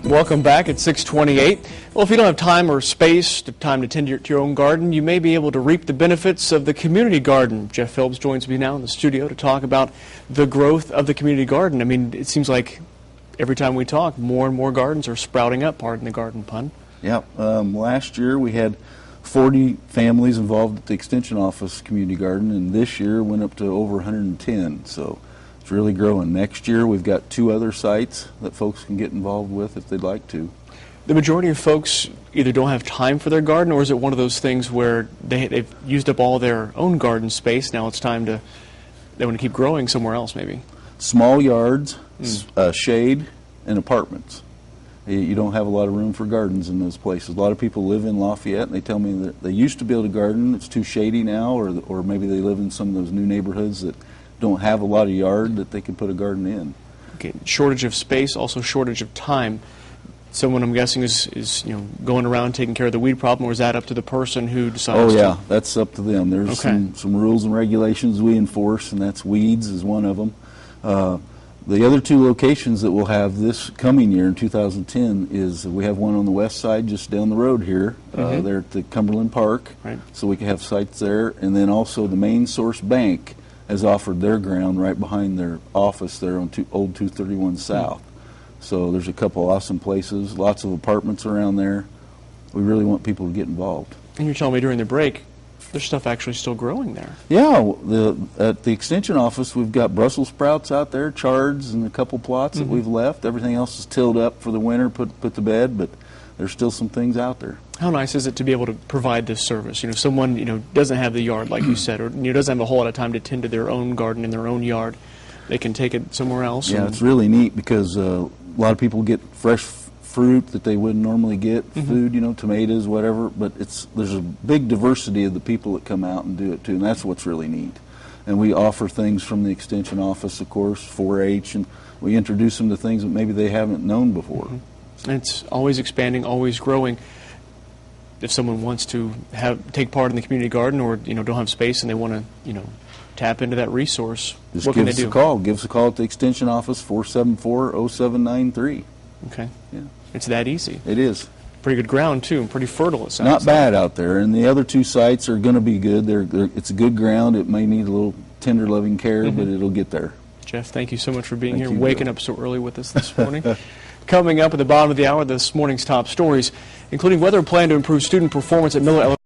Welcome back at 6:28. Well, if you don't have time or space, time to tend to your own garden, you may be able to reap the benefits of the community garden. Jeff Phillips joins me now in the studio to talk about the growth of the community garden. I mean, it seems like every time we talk, more and more gardens are sprouting up, pardon the garden pun. Yeah, last year we had 40 families involved at the Extension Office community garden, and this year went up to over 110. So it's really growing. Next year we've got 2 other sites that folks can get involved with if they'd like to. The majority of folks either don't have time for their garden, or is it one of those things where they've used up all their own garden space, now it's time to, they want to keep growing somewhere else maybe? Small yards, shade, and apartments. You don't have a lot of room for gardens in those places. A lot of people live in Lafayette, and they tell me that they used to be able to garden. It's too shady now, or maybe they live in some of those new neighborhoods that don't have a lot of yard that they can put a garden in. Okay, shortage of space, also shortage of time. Someone, I'm guessing, is going around taking care of the weed problem, or is that up to the person who decides? Oh yeah, that's up to them. There's some rules and regulations we enforce, and that's weeds is one of them. The other 2 locations that we'll have this coming year in 2010 is we have one on the west side just down the road here. They're at the Cumberland Park, so we can have sites there. And then also the Main Source Bank has offered their ground right behind their office there on Old 231 South. So there's a couple awesome places, lots of apartments around there. We really want people to get involved. And you're telling me during the break, there's stuff actually still growing there. Yeah, at the Extension Office, we've got Brussels sprouts out there, chards, and a couple plots that we've left. Everything else is tilled up for the winter, put to bed, but there's still some things out there. How nice is it to be able to provide this service? Someone doesn't have the yard like you said, or doesn't have a whole lot of time to tend to their own garden in their own yard. They can take it somewhere else. Yeah, it's really neat because a lot of people get fresh fruit that they wouldn't normally get, food, tomatoes, whatever, but there's a big diversity of the people that come out and do it too, and that's what's really neat. And we offer things from the Extension Office, of course, 4-H, and we introduce them to things that maybe they haven't known before. And it's always expanding, always growing. If someone wants to take part in the community garden, or don't have space and they want to tap into that resource, just what can they do? Just give us a call at the Extension Office, 474-0793. Okay. Yeah. It's that easy. It is. Pretty good ground too, and pretty fertile it sounds. Not bad out there, and the other 2 sites are going to be good. It's a good ground. It may need a little tender loving care, but it'll get there. Jeff, thank you so much for being Thank here, you, waking Bill. up so early with us this morning. Coming up at the bottom of the hour, this morning's top stories, including whether a plan to improve student performance at Miller Elementary